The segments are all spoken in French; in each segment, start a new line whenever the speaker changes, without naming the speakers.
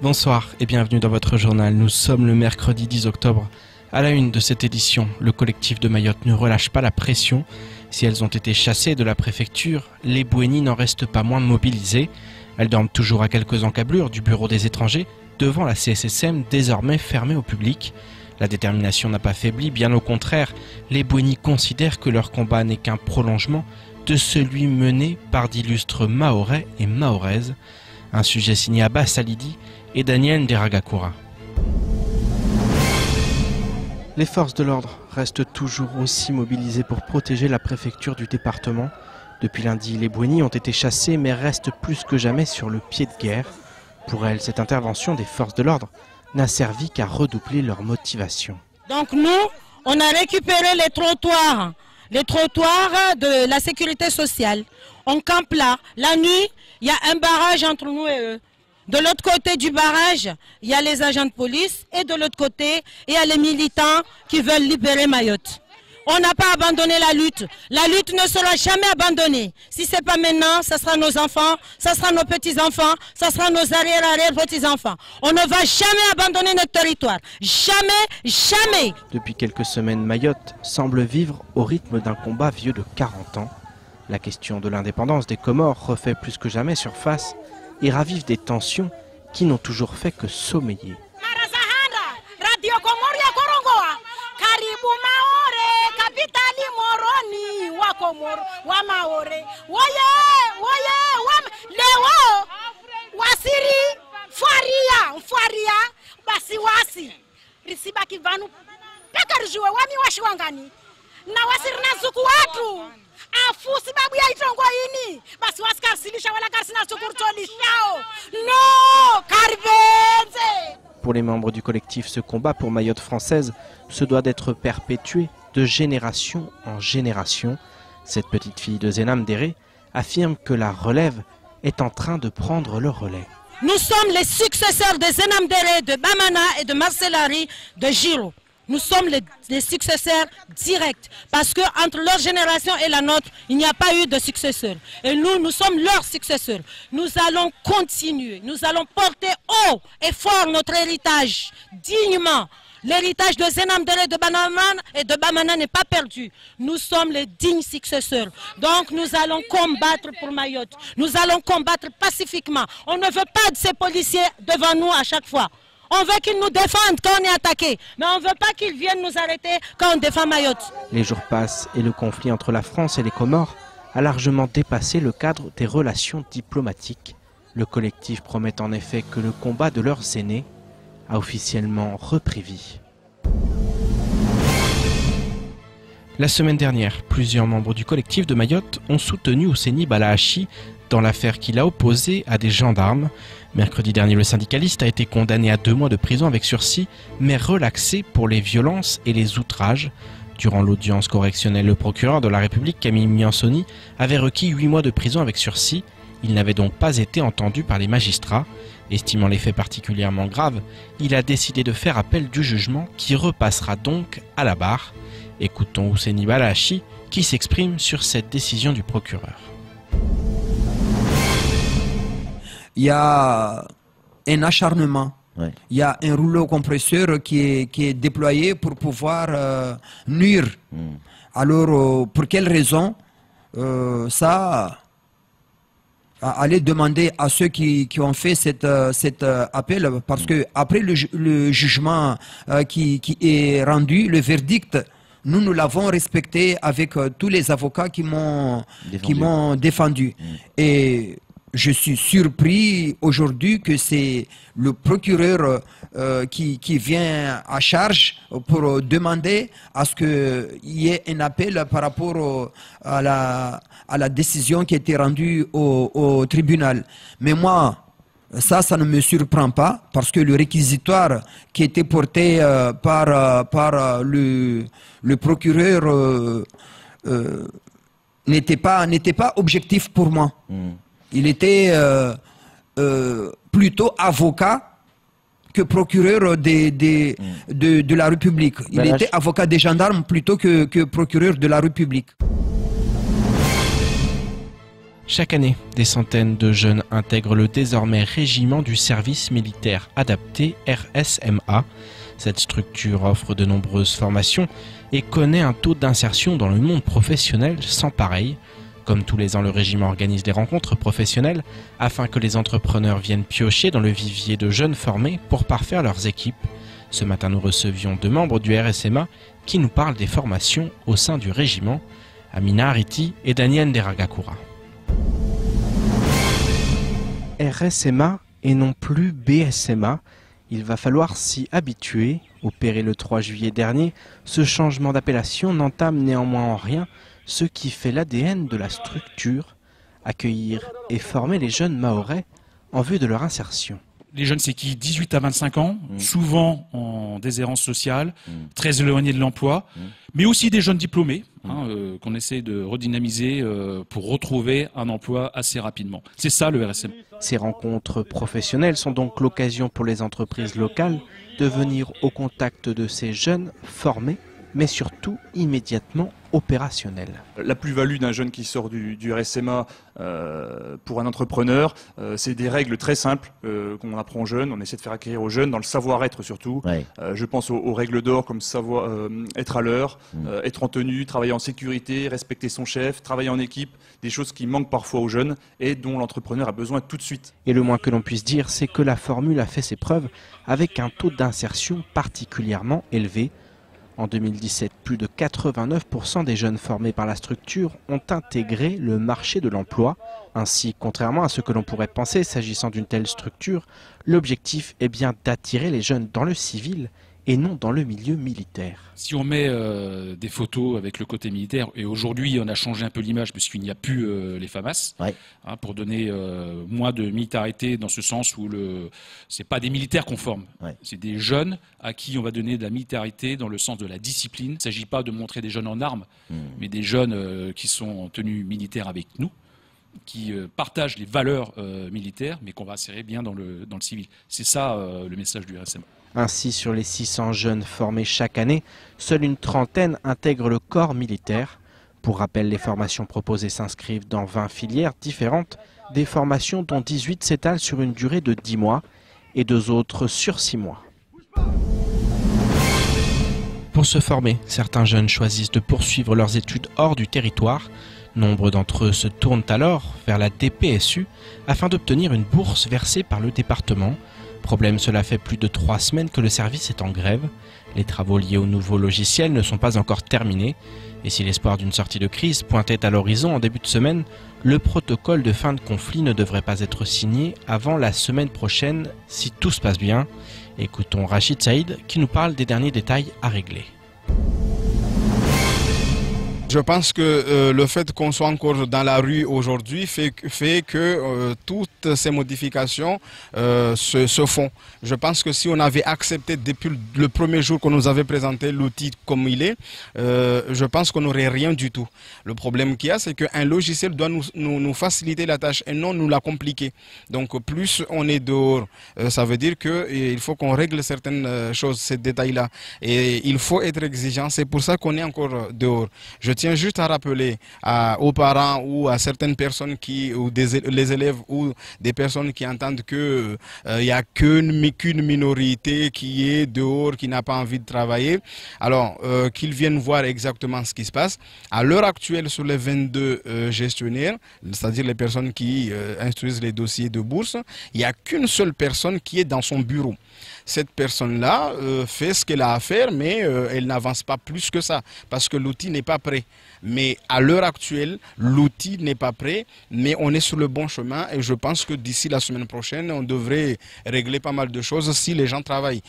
Bonsoir et bienvenue dans votre journal. Nous sommes le mercredi 10 octobre. À la une de cette édition, le collectif de Mayotte ne relâche pas la pression. Si elles ont été chassées de la préfecture, les Bouénis n'en restent pas moins mobilisées. Elles dorment toujours à quelques encablures du bureau des étrangers, devant la CSSM désormais fermée au public. La détermination n'a pas faibli, bien au contraire. Les Bouénis considèrent que leur combat n'est qu'un prolongement de celui mené par d'illustres Mahorais et Mahoraises. Un sujet signé Abbas Salidi et Daniel Nderagakura. Les forces de l'ordre restent toujours aussi mobilisées pour protéger la préfecture du département. Depuis lundi, les Bouénis ont été chassés mais restent plus que jamais sur le pied de guerre. Pour elles, cette intervention des forces de l'ordre n'a servi qu'à redoubler leur motivation.
Donc nous, on a récupéré les trottoirs de la sécurité sociale. On campe là. La nuit, il y a un barrage entre nous et eux. De l'autre côté du barrage, il y a les agents de police et de l'autre côté, il y a les militants qui veulent libérer Mayotte. On n'a pas abandonné la lutte. La lutte ne sera jamais abandonnée. Si ce n'est pas maintenant, ce sera nos enfants, ce sera nos petits-enfants, ce sera nos arrière-petits-enfants. On ne va jamais abandonner notre territoire. Jamais, jamais.
Depuis quelques semaines, Mayotte semble vivre au rythme d'un combat vieux de 40 ans. La question de l'indépendance des Comores refait plus que jamais surface et ravive des tensions qui n'ont toujours fait que sommeiller. Pour les membres du collectif, ce combat pour Mayotte française se doit d'être perpétué de génération en génération. Cette petite fille de Zenam Déré affirme que la relève est en train de prendre le relais.
Nous sommes les successeurs de Zenam Déré, de Bamana et de Marcelari, de Giro. Nous sommes les successeurs directs parce qu'entre leur génération et la nôtre, il n'y a pas eu de successeurs. Et nous sommes leurs successeurs. Nous allons continuer, nous allons porter haut et fort notre héritage, dignement. L'héritage de Zenam Déré, de Banaman et de Bamana n'est pas perdu. Nous sommes les dignes successeurs. Donc nous allons combattre pour Mayotte. Nous allons combattre pacifiquement. On ne veut pas de ces policiers devant nous à chaque fois. On veut qu'ils nous défendent quand on est attaqué, mais on ne veut pas qu'ils viennent nous arrêter quand on défend Mayotte.
Les jours passent et le conflit entre la France et les Comores a largement dépassé le cadre des relations diplomatiques. Le collectif promet en effet que le combat de leurs aînés a officiellement repris vie. La semaine dernière, plusieurs membres du collectif de Mayotte ont soutenu Ousseni Balahachi dans l'affaire qu'il a opposée à des gendarmes. Mercredi dernier, le syndicaliste a été condamné à 2 mois de prison avec sursis, mais relaxé pour les violences et les outrages. Durant l'audience correctionnelle, le procureur de la République, Camille Miansoni, avait requis 8 mois de prison avec sursis. Il n'avait donc pas été entendu par les magistrats. Estimant les faits particulièrement graves, il a décidé de faire appel du jugement qui repassera donc à la barre. Écoutons Ousseni Balahachi qui s'exprime sur cette décision du procureur.
Il y a un acharnement, il y a un rouleau compresseur qui est déployé pour pouvoir nuire. Alors, pour quelle raison ça aller demander à ceux qui ont fait cet appel, parce que après le jugement qui est rendu, le verdict, nous l'avons respecté avec tous les avocats qui m'ont défendu. Et je suis surpris aujourd'hui que c'est le procureur qui vient à charge pour demander à ce qu'il y ait un appel par rapport à la décision qui a été rendue au tribunal. Mais moi, ça ne me surprend pas parce que le réquisitoire qui était porté par le procureur n'était pas objectif pour moi. Il était plutôt avocat que procureur de la République. Il était avocat des gendarmes plutôt que procureur de la République.
Chaque année, des centaines de jeunes intègrent le désormais régiment du service militaire adapté RSMA. Cette structure offre de nombreuses formations et connaît un taux d'insertion dans le monde professionnel sans pareil. Comme tous les ans, le régiment organise des rencontres professionnelles afin que les entrepreneurs viennent piocher dans le vivier de jeunes formés pour parfaire leurs équipes. Ce matin, nous recevions 2 membres du RSMA qui nous parlent des formations au sein du régiment, Amina Ariti et Daniel Deragakura. RSMA et non plus BSMA, il va falloir s'y habituer. Opéré le 3 juillet dernier, ce changement d'appellation n'entame néanmoins en rien ce qui fait l'ADN de la structure, accueillir et former les jeunes mahorais en vue de leur insertion.
Les jeunes, c'est qui 18 à 25 ans, souvent en déshérence sociale, très éloignés de l'emploi, mais aussi des jeunes diplômés qu'on essaie de redynamiser pour retrouver un emploi assez rapidement. C'est ça le RSM.
Ces rencontres professionnelles sont donc l'occasion pour les entreprises locales de venir au contact de ces jeunes formés, mais surtout immédiatement opérationnels.
La plus-value d'un jeune qui sort du RSMA pour un entrepreneur, c'est des règles très simples qu'on apprend aux jeunes, on essaie de faire acquérir aux jeunes dans le savoir-être surtout. Ouais. Je pense aux règles d'or comme savoir être à l'heure, être en tenue, travailler en sécurité, respecter son chef, travailler en équipe, des choses qui manquent parfois aux jeunes et dont l'entrepreneur a besoin tout de suite.
Et le moins que l'on puisse dire, c'est que la formule a fait ses preuves avec un taux d'insertion particulièrement élevé. En 2017, plus de 89% des jeunes formés par la structure ont intégré le marché de l'emploi. Ainsi, contrairement à ce que l'on pourrait penser s'agissant d'une telle structure, l'objectif est bien d'attirer les jeunes dans le civil et non dans le milieu militaire.
Si on met des photos avec le côté militaire, et aujourd'hui on a changé un peu l'image puisqu'il n'y a plus les FAMAS, pour donner moins de militarité dans ce sens où c'est pas des militaires qu'on forme, c'est des jeunes à qui on va donner de la militarité dans le sens de la discipline. Il ne s'agit pas de montrer des jeunes en armes, mais des jeunes qui sont en tenue militaire avec nous, qui partagent les valeurs militaires, mais qu'on va insérer bien dans le civil. C'est ça le message du RSMA.
Ainsi, sur les 600 jeunes formés chaque année, seule une trentaine intègre le corps militaire. Pour rappel, les formations proposées s'inscrivent dans 20 filières différentes, des formations dont 18 s'étalent sur une durée de 10 mois et 2 autres sur 6 mois. Pour se former, certains jeunes choisissent de poursuivre leurs études hors du territoire. Nombre d'entre eux se tournent alors vers la DPSU afin d'obtenir une bourse versée par le département. Problème, cela fait plus de 3 semaines que le service est en grève. Les travaux liés au nouveau logiciel ne sont pas encore terminés. Et si l'espoir d'une sortie de crise pointait à l'horizon en début de semaine, le protocole de fin de conflit ne devrait pas être signé avant la semaine prochaine si tout se passe bien. Écoutons Rachid Saïd qui nous parle des derniers détails à régler.
Je pense que le fait qu'on soit encore dans la rue aujourd'hui fait que toutes ces modifications se font. Je pense que si on avait accepté depuis le premier jour qu'on nous avait présenté l'outil comme il est, je pense qu'on n'aurait rien du tout. Le problème qu'il y a, c'est qu'un logiciel doit nous faciliter la tâche et non nous la compliquer. Donc plus on est dehors, ça veut dire qu'il faut qu'on règle certaines choses, ces détails-là. Et il faut être exigeant, c'est pour ça qu'on est encore dehors. Je tiens juste à rappeler aux parents ou à certaines personnes ou les élèves ou des personnes qui entendent qu'il n'y a qu'une minorité qui est dehors, qui n'a pas envie de travailler, alors qu'ils viennent voir exactement ce qui se passe. À l'heure actuelle, sur les 22 gestionnaires, c'est-à-dire les personnes qui instruisent les dossiers de bourse, il n'y a qu'une seule personne qui est dans son bureau. Cette personne-là fait ce qu'elle a à faire, mais elle n'avance pas plus que ça, parce que l'outil n'est pas prêt. Mais à l'heure actuelle, l'outil n'est pas prêt, mais on est sur le bon chemin et je pense que d'ici la semaine prochaine, on devrait régler pas mal de choses si les gens travaillent.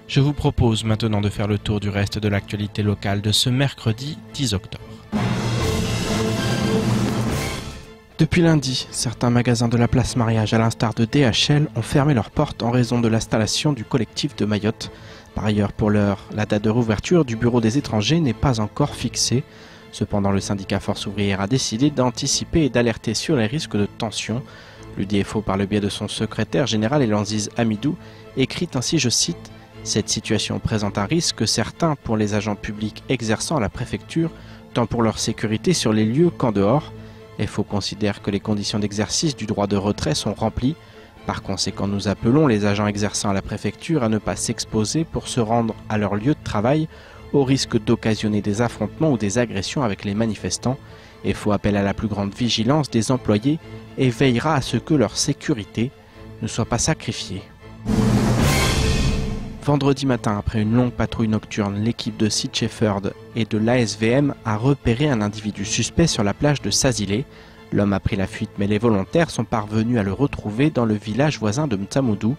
Je vous propose maintenant de faire le tour du reste de l'actualité locale de ce mercredi 10 octobre. Depuis lundi, certains magasins de la place Mariage, à l'instar de DHL, ont fermé leurs portes en raison de l'installation du collectif de Mayotte. Par ailleurs, pour l'heure, la date de réouverture du bureau des étrangers n'est pas encore fixée. Cependant, le syndicat Force ouvrière a décidé d'anticiper et d'alerter sur les risques de tension. L'UDFO, par le biais de son secrétaire général Elanziz Hamidou, écrit ainsi, je cite, « Cette situation présente un risque certain pour les agents publics exerçant à la préfecture tant pour leur sécurité sur les lieux qu'en dehors. FO considère que les conditions d'exercice du droit de retrait sont remplies. Par conséquent, nous appelons les agents exerçant à la préfecture à ne pas s'exposer pour se rendre à leur lieu de travail au risque d'occasionner des affrontements ou des agressions avec les manifestants. FO appelle à la plus grande vigilance des employés et veillera à ce que leur sécurité ne soit pas sacrifiée. Vendredi matin, après une longue patrouille nocturne, l'équipe de Sea Shepherd et de l'ASVM a repéré un individu suspect sur la plage de Sazilé. L'homme a pris la fuite, mais les volontaires sont parvenus à le retrouver dans le village voisin de Mtsamoudou.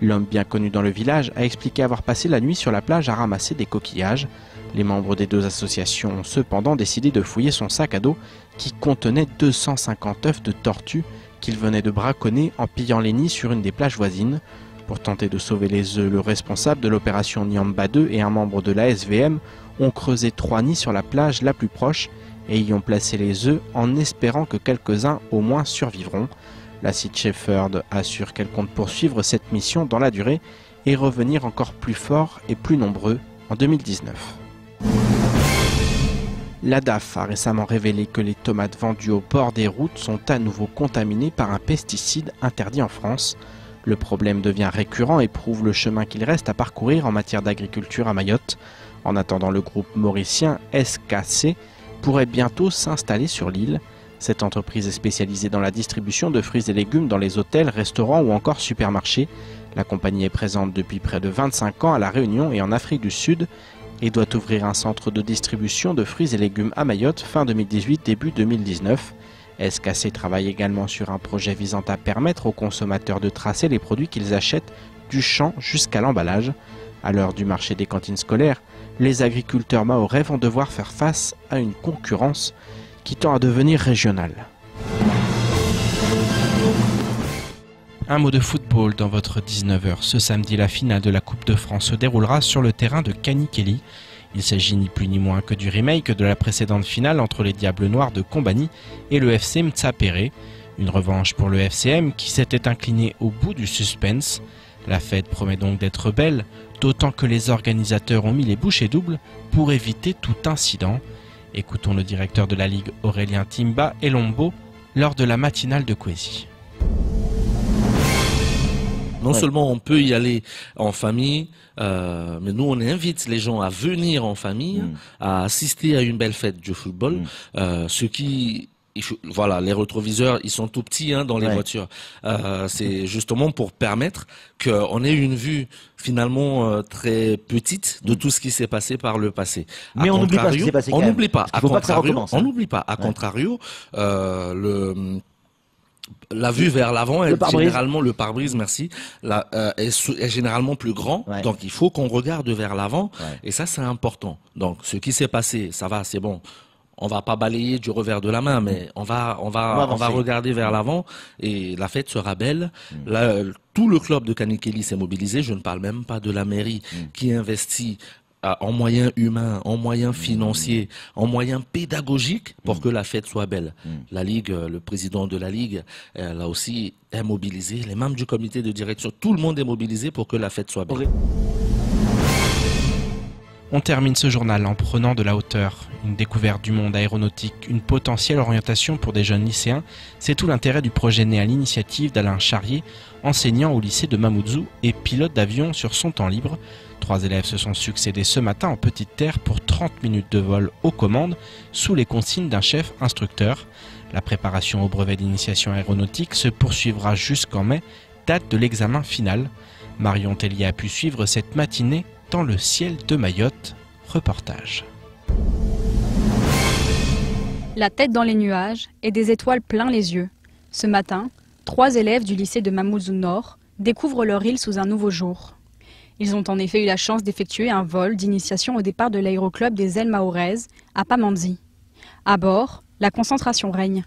L'homme bien connu dans le village a expliqué avoir passé la nuit sur la plage à ramasser des coquillages. Les membres des deux associations ont cependant décidé de fouiller son sac à dos qui contenait 250 œufs de tortue qu'il venait de braconner en pillant les nids sur une des plages voisines. Pour tenter de sauver les œufs, le responsable de l'opération Nyamba 2 et un membre de l'ASVM ont creusé 3 nids sur la plage la plus proche et y ont placé les œufs en espérant que quelques-uns au moins survivront. La Sea Shepherd assure qu'elle compte poursuivre cette mission dans la durée et revenir encore plus fort et plus nombreux en 2019. La DAF a récemment révélé que les tomates vendues au bord des routes sont à nouveau contaminées par un pesticide interdit en France. Le problème devient récurrent et prouve le chemin qu'il reste à parcourir en matière d'agriculture à Mayotte. En attendant, le groupe mauricien SKC pourrait bientôt s'installer sur l'île. Cette entreprise est spécialisée dans la distribution de fruits et légumes dans les hôtels, restaurants ou encore supermarchés. La compagnie est présente depuis près de 25 ans à La Réunion et en Afrique du Sud et doit ouvrir un centre de distribution de fruits et légumes à Mayotte fin 2018, début 2019. SKC travaille également sur un projet visant à permettre aux consommateurs de tracer les produits qu'ils achètent du champ jusqu'à l'emballage. À l'heure du marché des cantines scolaires, les agriculteurs mahorais vont devoir faire face à une concurrence qui tend à devenir régionale. Un mot de football dans votre 19h. Ce samedi, la finale de la Coupe de France se déroulera sur le terrain de Kanikeli. Il s'agit ni plus ni moins que du remake de la précédente finale entre les Diables Noirs de Combani et le FC Mtsapéré. Une revanche pour le FCM qui s'était incliné au bout du suspense. La fête promet donc d'être belle, d'autant que les organisateurs ont mis les bouchées doubles pour éviter tout incident. Écoutons le directeur de la Ligue Aurélien Timba Elombo lors de la matinale de Kwesi.
Non seulement on peut y aller en famille, mais nous on invite les gens à venir en famille, à assister à une belle fête du football, ce qui... Voilà, les rétroviseurs, ils sont tout petits dans les voitures. C'est justement pour permettre qu'on ait une vue finalement très petite de tout ce qui s'est passé par le passé.
Mais on n'oublie pas ce qui s'est passé.
On n'oublie pas.
Il faut pas que ça recommence.
On n'oublie pas. À contrario, la vue vers l'avant est généralement le pare-brise, merci, est généralement plus grand. Donc il faut qu'on regarde vers l'avant et ça c'est important. Donc ce qui s'est passé, ça va, c'est bon. On va pas balayer du revers de la main, mais on va regarder vers l'avant et la fête sera belle. Là, tout le club de Kanikeli s'est mobilisé. Je ne parle même pas de la mairie qui investit en moyens humains, en moyens financiers, en moyens pédagogiques pour que la fête soit belle. La Ligue, le président de la Ligue, là aussi, est mobilisé. Les membres du comité de direction, tout le monde est mobilisé pour que la fête soit belle.
On termine ce journal en prenant de la hauteur. Une découverte du monde aéronautique, une potentielle orientation pour des jeunes lycéens, c'est tout l'intérêt du projet né à l'initiative d'Alain Charrier, enseignant au lycée de Mamoudzou et pilote d'avion sur son temps libre. 3 élèves se sont succédés ce matin en petite terre pour 30 minutes de vol aux commandes, sous les consignes d'un chef instructeur. La préparation au brevet d'initiation aéronautique se poursuivra jusqu'en mai, date de l'examen final. Marion Tellier a pu suivre cette matinée dans le ciel de Mayotte. Reportage.
La tête dans les nuages et des étoiles plein les yeux. Ce matin, 3 élèves du lycée de Mamoudzou Nord découvrent leur île sous un nouveau jour. Ils ont en effet eu la chance d'effectuer un vol d'initiation au départ de l'aéroclub des ailes mahoraises à Pamandzi. À bord, la concentration règne.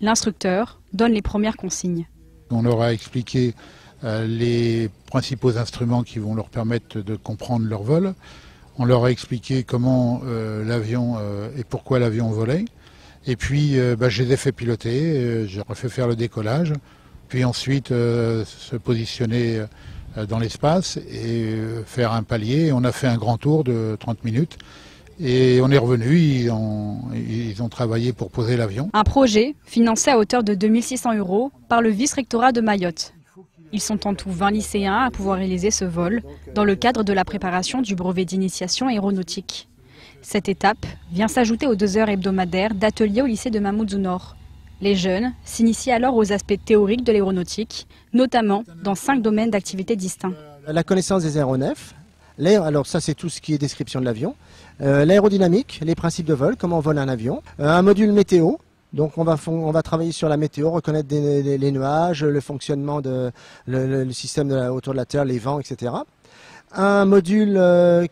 L'instructeur donne les premières consignes.
On leur a expliqué les principaux instruments qui vont leur permettre de comprendre leur vol. On leur a expliqué comment l'avion et pourquoi l'avion volait. Et puis, je les ai fait piloter, j'ai refait faire le décollage, puis ensuite se positionner dans l'espace et faire un palier. On a fait un grand tour de 30 minutes Et on est revenu, ils ont travaillé pour poser l'avion.
Un projet financé à hauteur de 2600 € par le vice-rectorat de Mayotte. Ils sont en tout 20 lycéens à pouvoir réaliser ce vol dans le cadre de la préparation du brevet d'initiation aéronautique. Cette étape vient s'ajouter aux 2 heures hebdomadaires d'ateliers au lycée de Mamoudzou Nord. Les jeunes s'initient alors aux aspects théoriques de l'aéronautique, notamment dans 5 domaines d'activité distincts.
La connaissance des aéronefs, alors ça c'est tout ce qui est description de l'avion, l'aérodynamique, les principes de vol, comment on vole un avion, un module météo, donc on va travailler sur la météo, reconnaître les nuages, le fonctionnement le système autour de la Terre, les vents, etc. Un module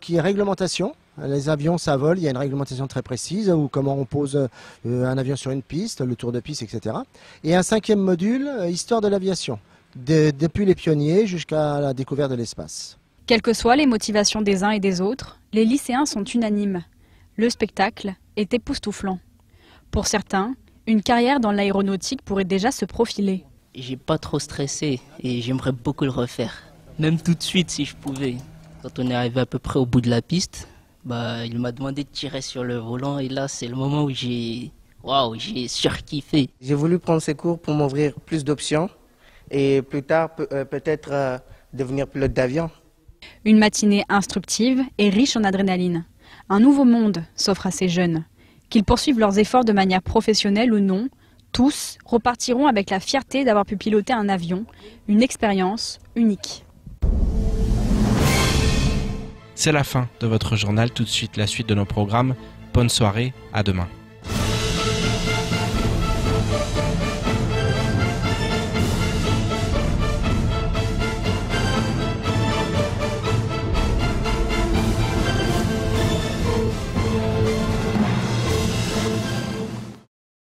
qui est réglementation. Les avions, ça vole, il y a une réglementation très précise, ou comment on pose un avion sur une piste, le tour de piste, etc. Et un 5e module, histoire de l'aviation, depuis les pionniers jusqu'à la découverte de l'espace.
Quelles que soient les motivations des uns et des autres, les lycéens sont unanimes. Le spectacle est époustouflant. Pour certains, une carrière dans l'aéronautique pourrait déjà se profiler.
J'ai pas trop stressé et j'aimerais beaucoup le refaire. Même tout de suite si je pouvais. Quand on est arrivé à peu près au bout de la piste, il m'a demandé de tirer sur le volant et là c'est le moment où j'ai surkiffé.
J'ai voulu prendre ces cours pour m'ouvrir plus d'options et plus tard peut-être devenir pilote d'avion.
Une matinée instructive et riche en adrénaline. Un nouveau monde s'offre à ces jeunes. Qu'ils poursuivent leurs efforts de manière professionnelle ou non, tous repartiront avec la fierté d'avoir pu piloter un avion, une expérience unique.
C'est la fin de votre journal. Tout de suite, la suite de nos programmes. Bonne soirée, à demain.